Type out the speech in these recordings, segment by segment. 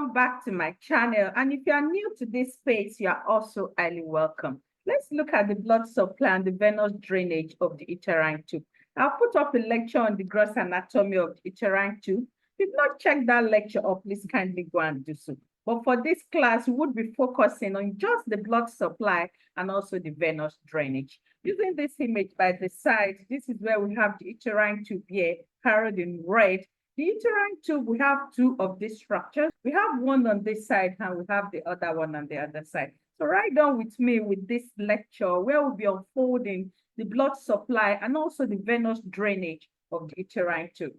Welcome back to my channel. And if you are new to this space, you are also highly welcome. Let's look at the blood supply and the venous drainage of the uterine tube. I'll put up a lecture on the gross anatomy of the uterine tube. If you've not checked that lecture up, please kindly go and do so. But for this class, we would be focusing on just the blood supply and also the venous drainage. Using this image by the side, this is where we have the uterine tube here, carried in red. The uterine tube, we have two of these structures. We have one on this side and we have the other one on the other side. So write down with me with this lecture where we'll be unfolding the blood supply and also the venous drainage of the uterine tube.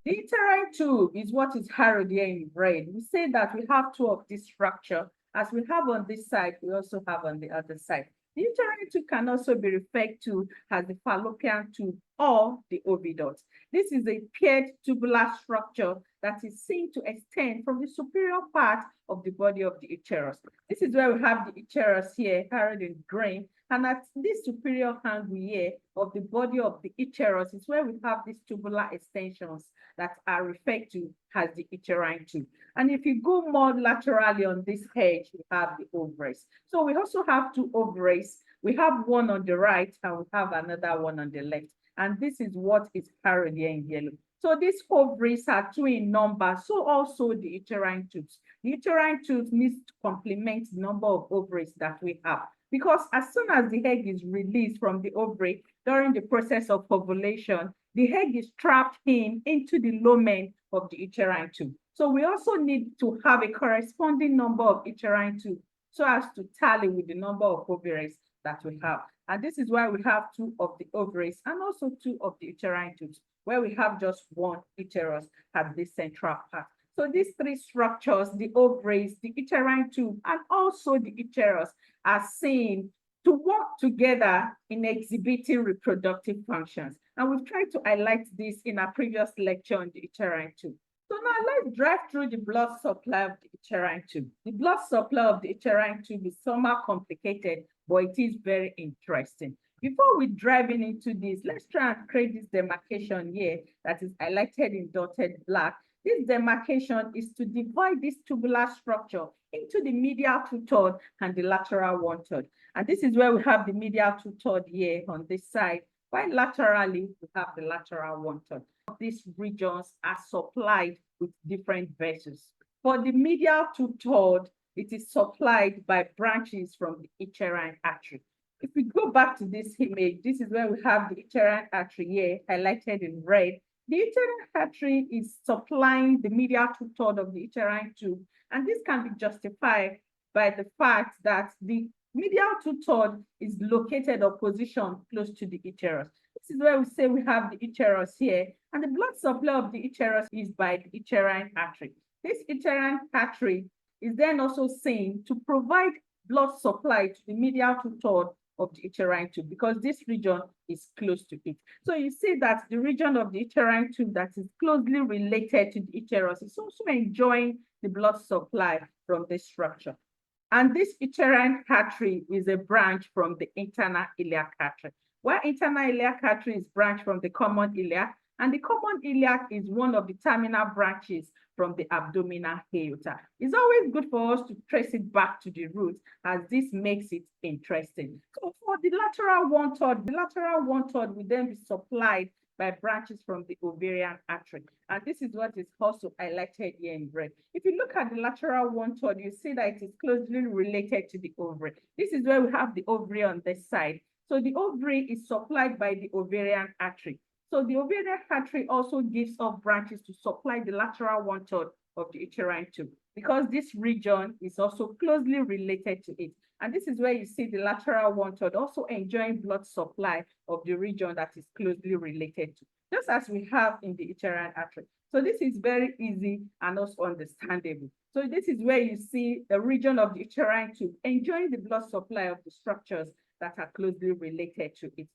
The uterine tube is what is carried here in red. We say that we have two of this structure. As we have on this side, we also have on the other side. The uterine tube can also be referred to as the fallopian tube or the oviduct. This is a paired tubular structure that is seen to extend from the superior part of the body of the uterus. This is where we have the uterus here, carried in green, and at this superior angle here of the body of the uterus is where we have these tubular extensions that are referred to as the uterine tube. And if you go more laterally on this edge, we have the ovaries. So we also have two ovaries. We have one on the right and we have another one on the left. And this is what is carried here in yellow. So these ovaries are two in number, so also the uterine tubes. The uterine tubes needs to complement the number of ovaries that we have. Because as soon as the egg is released from the ovary during the process of ovulation, the egg is trapped into the lumen of the uterine tube. So we also need to have a corresponding number of uterine tubes so as to tally with the number of ovaries that we have. And this is why we have two of the ovaries and also two of the uterine tubes, where we have just one uterus at this central part. So these three structures, the ovaries, the uterine tube, and also the uterus, are seen to work together in exhibiting reproductive functions. And we've tried to highlight this in our previous lecture on the uterine tube. So now let's drive through the blood supply of the uterine tube. The blood supply of the uterine tube is somehow complicated, but it is very interesting. Before we drive into this, let's try and create this demarcation here that is highlighted in dotted black. This demarcation is to divide this tubular structure into the medial two-third and the lateral one-third. And this is where we have the medial two-third here on this side, while laterally we have the lateral one-third. These regions are supplied with different vessels. For the medial two-third, it is supplied by branches from the uterine artery. If we go back to this image, this is where we have the uterine artery here, highlighted in red. The uterine artery is supplying the medial two-third of the uterine tube, and this can be justified by the fact that the medial two-third is located or positioned close to the uterus. This is where we say we have the uterus here, and the blood supply of the uterus is by the uterine artery. This uterine artery is then also seen to provide blood supply to the medial two-third of the uterine tube because this region is close to it. So you see that the region of the uterine tube that is closely related to the uterus is also enjoying the blood supply from this structure. And this uterine artery is a branch from the internal iliac artery, where internal iliac artery is branched from the common iliac, and the common iliac is one of the terminal branches from the abdominal aorta. It's always good for us to trace it back to the root, as this makes it interesting. So for the lateral one-third, the lateral one-third will then be supplied by branches from the ovarian artery. And this is what is also highlighted here in red. If you look at the lateral one-third, you see that it is closely related to the ovary. This is where we have the ovary on this side. So the ovary is supplied by the ovarian artery. So the ovarian artery also gives off branches to supply the lateral one-third of the uterine tube because this region is also closely related to it. And this is where you see the lateral one-third also enjoying blood supply of the region that is closely related to, just as we have in the uterine artery. So this is very easy and also understandable. So this is where you see the region of the uterine tube enjoying the blood supply of the structures that are closely related to it.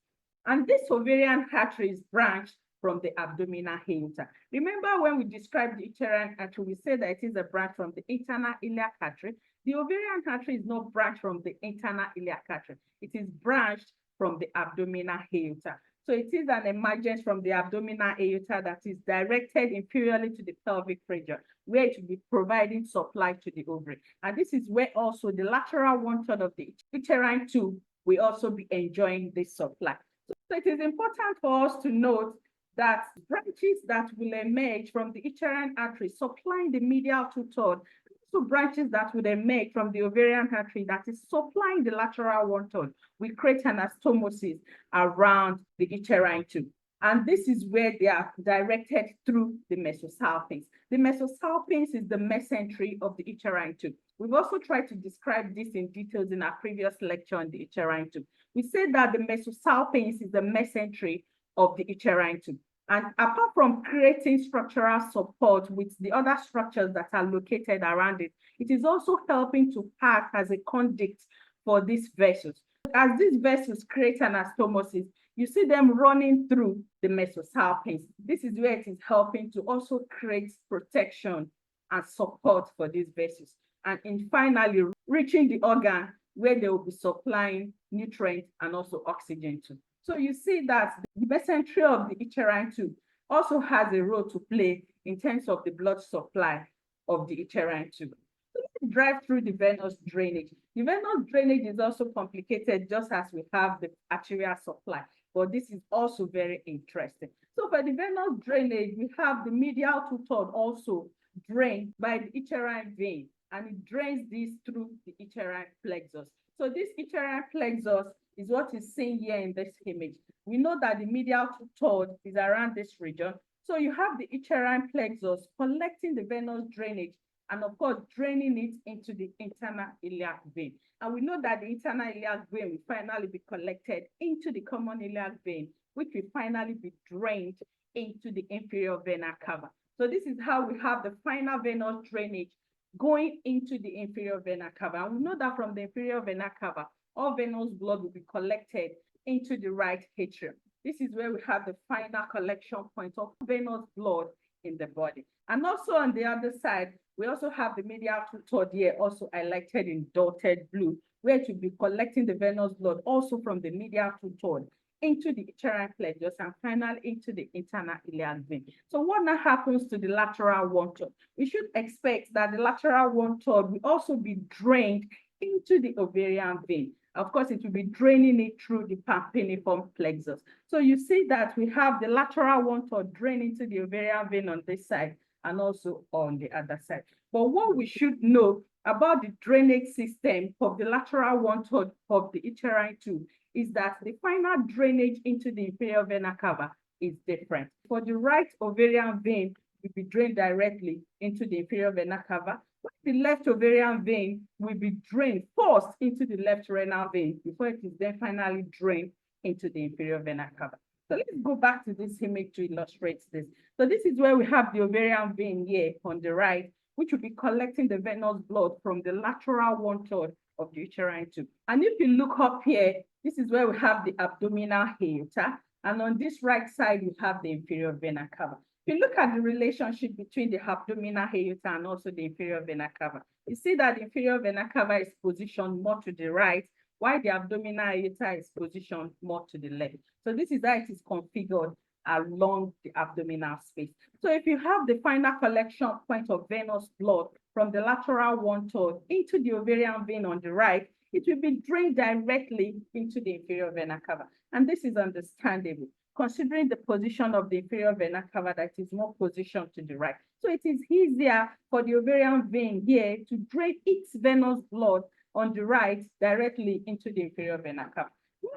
And this ovarian artery is branched from the abdominal aorta. Remember when we described the uterine artery, we said that it is a branch from the internal iliac artery. The ovarian artery is not branched from the internal iliac artery. It is branched from the abdominal aorta. So it is an emergence from the abdominal aorta that is directed inferiorly to the pelvic region, where it will be providing supply to the ovary. And this is where also the lateral one-third of the uterine tube will also be enjoying this supply. So it is important for us to note that branches that will emerge from the uterine artery supplying the medial two-third, also branches that will emerge from the ovarian artery that is supplying the lateral one-third, will create anastomosis around the uterine tube. And this is where they are directed through the mesosalpinx. The mesosalpinx is the mesentery of the uterine tube. We've also tried to describe this in details in our previous lecture on the uterine tube. We said that the mesosalpinx is the mesentery of the uterine tube. And apart from creating structural support with the other structures that are located around it, it is also helping to act as a conduit for these vessels. As these vessels create anastomosis, you see them running through the mesosalpinx. This is where it is helping to also create protection and support for these vessels. And finally, reaching the organ where they will be supplying nutrients and also oxygen to. So you see that the mesentery of the uterine tube also has a role to play in terms of the blood supply of the uterine tube. So let's drive through the venous drainage. The venous drainage is also complicated, just as we have the arterial supply, but this is also very interesting. So for the venous drainage, we have the medial two-third also drained by the uterine vein, and it drains this through the uterine plexus. So this uterine plexus is what is seen here in this image. We know that the medial two-third is around this region. So you have the uterine plexus collecting the venous drainage and of course draining it into the internal iliac vein. And we know that the internal iliac vein will finally be collected into the common iliac vein, which will finally be drained into the inferior vena cava. So this is how we have the final venous drainage going into the inferior vena cava. And we know that from the inferior vena cava, all venous blood will be collected into the right atrium. This is where we have the final collection point of venous blood in the body. And also on the other side, we also have the medial two-third here, also highlighted in dotted blue, where it will be collecting the venous blood also from the medial two-third into the uterine plexus and finally into the internal iliac vein. So what now happens to the lateral one-third? We should expect that the lateral one-third will also be drained into the ovarian vein. Of course, it will be draining it through the pampiniform plexus. So you see that we have the lateral one-third draining into the ovarian vein on this side and also on the other side. But what we should know about the drainage system of the lateral one-third of the uterine tube is that the final drainage into the inferior vena cava is different. For the right ovarian vein, will be drained directly into the inferior vena cava. The left ovarian vein will be drained first into the left renal vein before it is then finally drained into the inferior vena cava. So let's go back to this image to illustrate this. So this is where we have the ovarian vein here on the right, which will be collecting the venous blood from the lateral one-third of the uterine tube. And if you look up here, this is where we have the abdominal aorta, and on this right side, we have the inferior vena cava. If you look at the relationship between the abdominal aorta and also the inferior vena cava, you see that the inferior vena cava is positioned more to the right, while the abdominal aorta is positioned more to the left. So this is how it is configured along the abdominal space. So if you have the final collection point of venous blood from the lateral one-third into the ovarian vein on the right, it will be drained directly into the inferior vena cava. And this is understandable, considering the position of the inferior vena cava that is more positioned to the right. So it is easier for the ovarian vein here to drain its venous blood on the right directly into the inferior vena cava.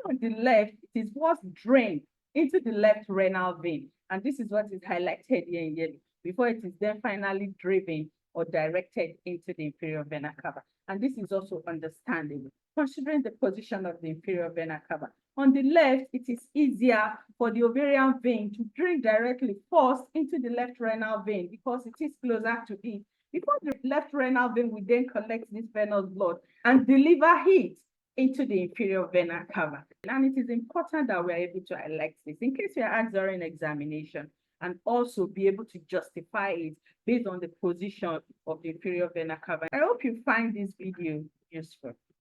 On the left, it is what's drained into the left renal vein. And this is what is highlighted here in yellow before it is then finally driven or directed into the inferior vena cava. And this is also understandable, considering the position of the inferior vena cava. On the left, it is easier for the ovarian vein to drain directly first into the left renal vein because it is closer to it. Before the left renal vein will then collect this venous blood and deliver it into the inferior vena cava. And it is important that we are able to highlight this in case you are asked during examination and also be able to justify it based on the position of the inferior vena cava. I hope you find this video useful.